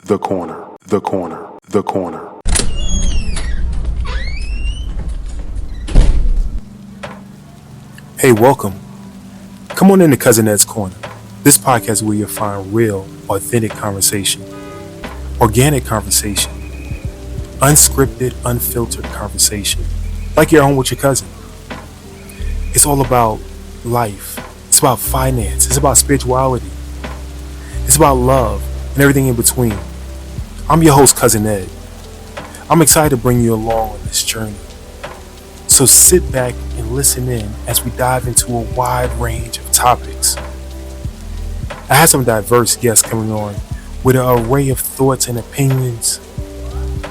The corner, the corner, the corner. Hey, welcome. Come on into Cousin Ed's Corner. This podcast is where you'll find real, authentic conversation, organic conversation, unscripted, unfiltered conversation, like you're home with your cousin. It's all about life. It's about finance. It's about spirituality. It's about love and everything in between. I'm your host, Cousin Ed. I'm excited to bring you along on this journey. So sit back and listen in as we dive into a wide range of topics. I have some diverse guests coming on with an array of thoughts and opinions.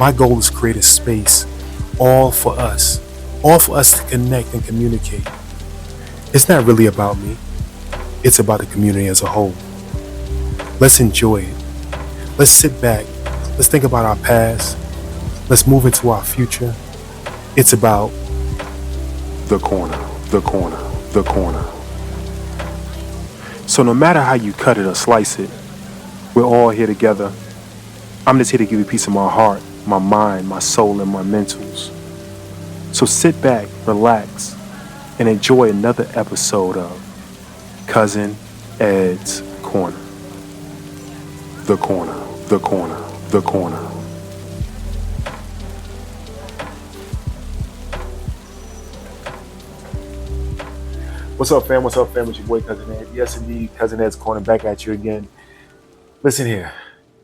My goal is to create a space all for us to connect and communicate. It's not really about me. It's about the community as a whole. Let's enjoy it. Let's sit back. Let's think about our past. Let's move into our future. It's about The corner, the corner, the corner. So no matter how you cut it or slice it, we're all here together. I'm just here to give you a piece of my heart, my mind, my soul, and my mentals. So sit back, relax, and enjoy another episode of Cousin Ed's Corner. The corner, the corner, the corner. What's up, fam? What's up, fam? It's your boy, Cousin Ed. Yes, indeed, Cousin Ed's Corner back at you again. Listen here.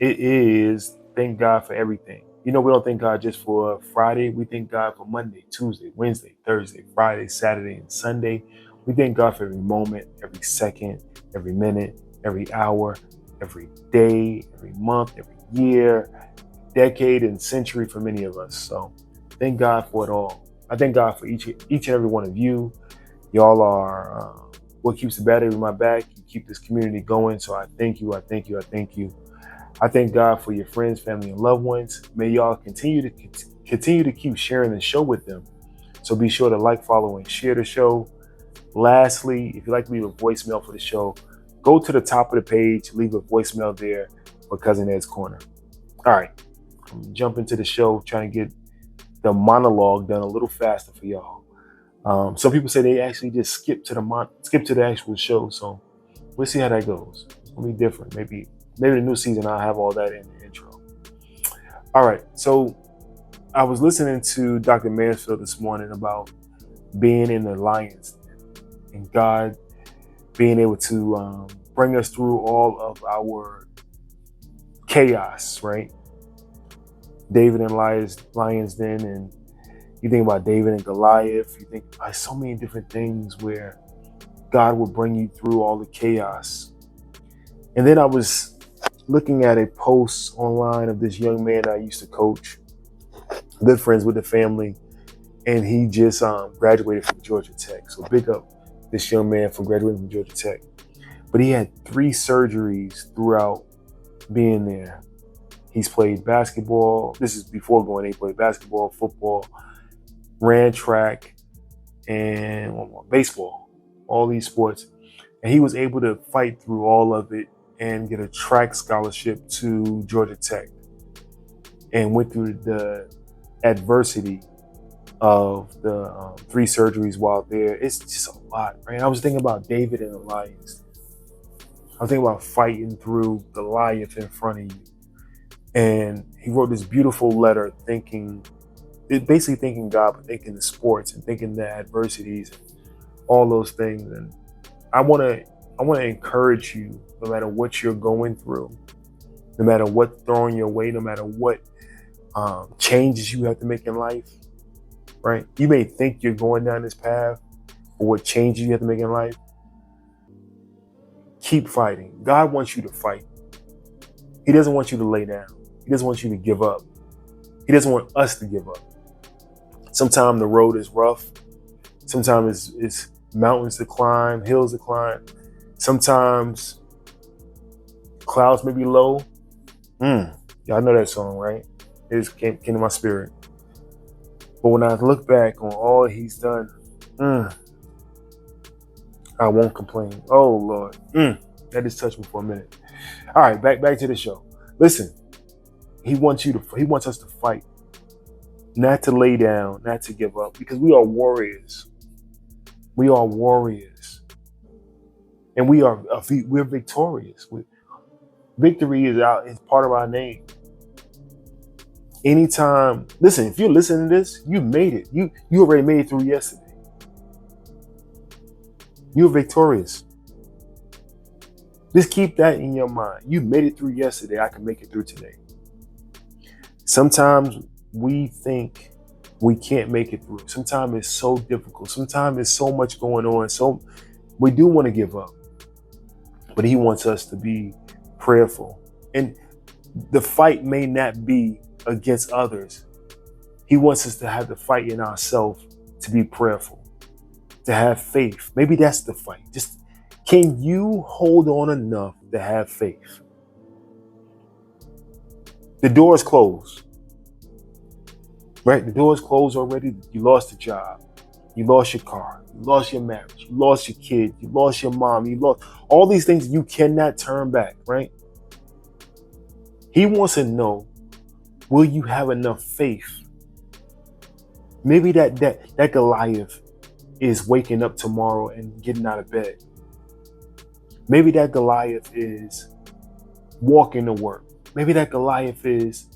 It is thank God for everything. You know, we don't thank God just for Friday. We thank God for Monday, Tuesday, Wednesday, Thursday, Friday, Saturday, and Sunday. We thank God for every moment, every second, every minute, every hour, every day, every month, every year, decade, and century for many of us. So thank God for it all. I thank God for each and every one of you. Y'all are what keeps the battery in my back. You keep this community going. So I thank you. I thank you. I thank you. I thank God for your friends, family, and loved ones. May y'all continue to keep sharing the show with them. So be sure to like, follow, and share the show. Lastly, if you'd like to leave a voicemail for the show, go to the top of the page, leave a voicemail there for Cousin Ed's Corner. All right, I'm jumping to the show, trying to get the monologue done a little faster for y'all. Some people say they actually just skip to the actual show, so we'll see how that goes. It's gonna be different. Maybe the new season I'll have all that in the intro. All right, so I was listening to Dr. Mansfield this morning about being in the lion's den and God being able to bring us through all of our chaos, right? David and lion's den, and you think about David and Goliath, you think about so many different things where God will bring you through all the chaos. And then I was looking at a post online of this young man I used to coach, good friends with the family, and he just graduated from Georgia Tech. So big up this young man for graduating from Georgia Tech. But he had 3 surgeries throughout being there. He's played basketball. This is before going. He played basketball, football, ran track, and baseball, all these sports. And he was able to fight through all of it and get a track scholarship to Georgia Tech and went through the adversity of the 3 surgeries while there. It's just a lot, right? I was thinking about David and the Lions. I was thinking about fighting through Goliath in front of you. And he wrote this beautiful letter basically thinking God, but thinking the sports and thinking the adversities and all those things. And I want to encourage you, no matter what you're going through, no matter what's throwing your way, no matter what changes you have to make in life, right? You may think you're going down this path, or what changes you have to make in life. Keep fighting. God wants you to fight. He doesn't want you to lay down. He doesn't want you to give up. He doesn't want us to give up. Sometimes the road is rough. Sometimes it's mountains to climb, hills to climb. Sometimes clouds may be low. Y'all know that song, right? It just came to my spirit. But when I look back on all he's done, I won't complain. Oh, Lord. That just touched me for a minute. All right, back to the show. Listen, He wants us to fight, not to lay down, not to give up, because we are warriors. We are warriors, and we're victorious. Victory is part of our name. Anytime, listen, if you're listening to this, you made it. You already made it through yesterday. You're victorious. Just keep that in your mind. You made it through yesterday. I can make it through today. Sometimes we think we can't make it through. Sometimes it's so difficult. Sometimes there's so much going on. So we do want to give up. But he wants us to be prayerful. And the fight may not be against others. He wants us to have the fight in ourselves, to be prayerful, to have faith. Maybe that's the fight. Just, can you hold on enough to have faith? The door is closed, right? The door is closed already. You lost a job. You lost your car. You lost your marriage. You lost your kid. You lost your mom. You lost all these things you cannot turn back, right? He wants to know, will you have enough faith? Maybe that Goliath is waking up tomorrow and getting out of bed. Maybe that Goliath is walking to work. Maybe that Goliath is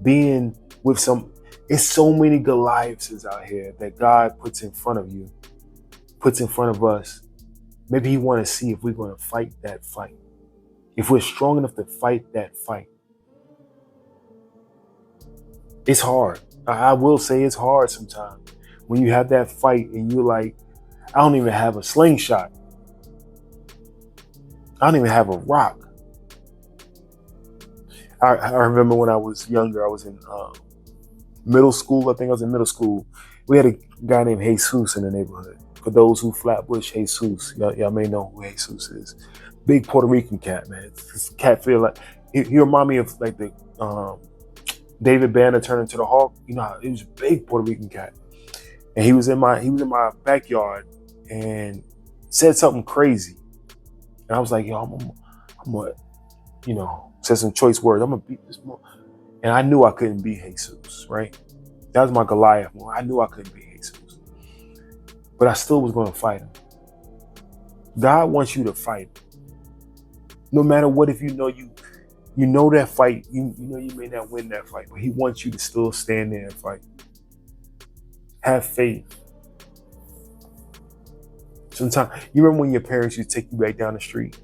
being with some. It's so many Goliaths out here that God puts in front of you, puts in front of us. Maybe he wants to see if we're going to fight that fight. If we're strong enough to fight that fight. It's hard. I will say it's hard sometimes when you have that fight and you're like, I don't even have a slingshot. I don't even have a rock. I remember when I was younger, I was in middle school. I think I was in middle school. We had a guy named Jesus in the neighborhood. For those who Flatbush, Jesus, y'all may know who Jesus is. Big Puerto Rican cat, man. This cat feel like, he remind me of like the David Banner turned into the Hawk. You know, he was a big Puerto Rican cat, and he was in my backyard and said something crazy, and I was like, yo, I'm gonna, said some choice words. I'm gonna beat this more, and I knew I couldn't beat Jesus. Right, that was my Goliath moment. I knew I couldn't beat Jesus, but I still was going to fight him. God wants you to fight, no matter what. If you know that fight, you know you may not win that fight, but he wants you to still stand there and fight. Have faith. Sometimes, you remember when your parents used to take you back down the street?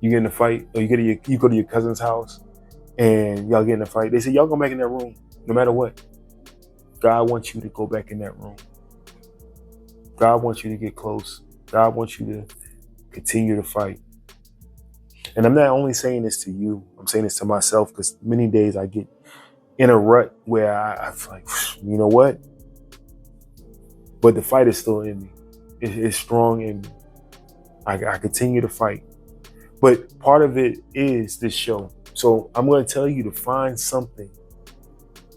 You get in a fight, or you go to your cousin's house, and y'all get in a fight. They say, y'all go back in that room, no matter what. God wants you to go back in that room. God wants you to get close. God wants you to continue to fight. And I'm not only saying this to you, I'm saying this to myself, because many days I get in a rut where I feel like, you know what? But the fight is still in me. It's strong in me. I continue to fight. But part of it is this show. So I'm going to tell you to find something,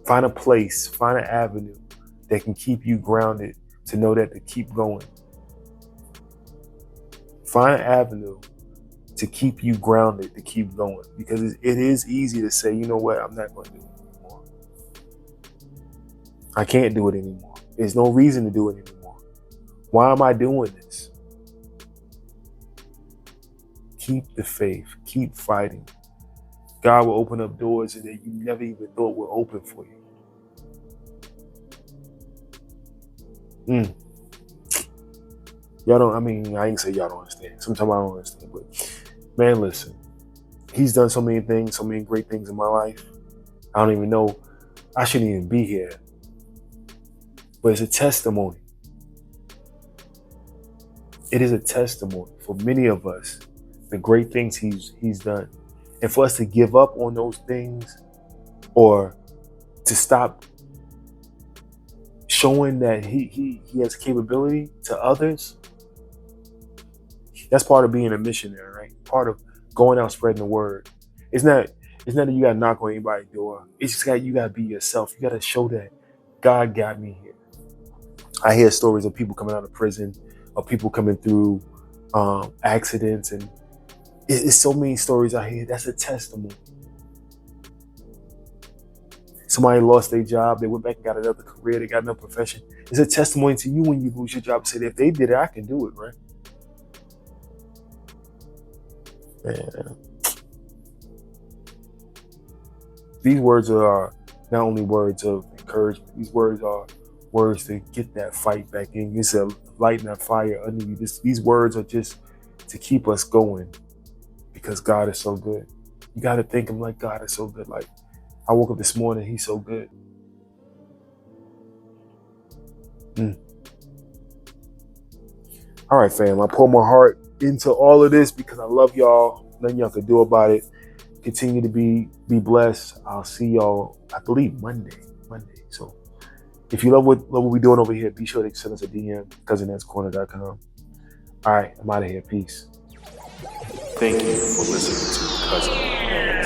find a place, find an avenue that can keep you grounded, to know that to keep going. Find an avenue to keep you grounded, to keep going. Because it is easy to say, you know what, I'm not going to do it anymore. I can't do it anymore. There's no reason to do it anymore. Why am I doing this? Keep the faith. Keep fighting. God will open up doors that you never even thought were open for you. I ain't say y'all don't understand. Sometimes I don't understand, but man, listen, he's done so many things, so many great things in my life. I don't even know, I shouldn't even be here. But it's a testimony. It is a testimony for many of us, the great things he's done. And for us to give up on those things, or to stop showing that he has capability to others, that's part of being a missionary, right? Part of going out spreading the word. It's not that you gotta knock on anybody's door. It's just you gotta be yourself. You gotta show that God got me here. I hear stories of people coming out of prison, of people coming through accidents, and it's so many stories I hear. That's a testimony. Somebody lost their job. They went back and got another career. They got another profession. It's a testimony to you when you lose your job. Say, if they did it, I can do it, right? Man. These words are not only words of encouragement. These words are words to get that fight back in. It's a lighting that fire under you. These words are just to keep us going because God is so good. You got to think him like God is so good. Like, I woke up this morning, he's so good. All right, fam. I pour my heart into all of this because I love y'all. Nothing y'all can do about it. Continue to be blessed. I'll see y'all, I believe, Monday. So if you love what we're doing over here, be sure to send us a DM, cousinheadscorner.com. All right, I'm out of here. Peace. Thank you for listening to Cousin Ed.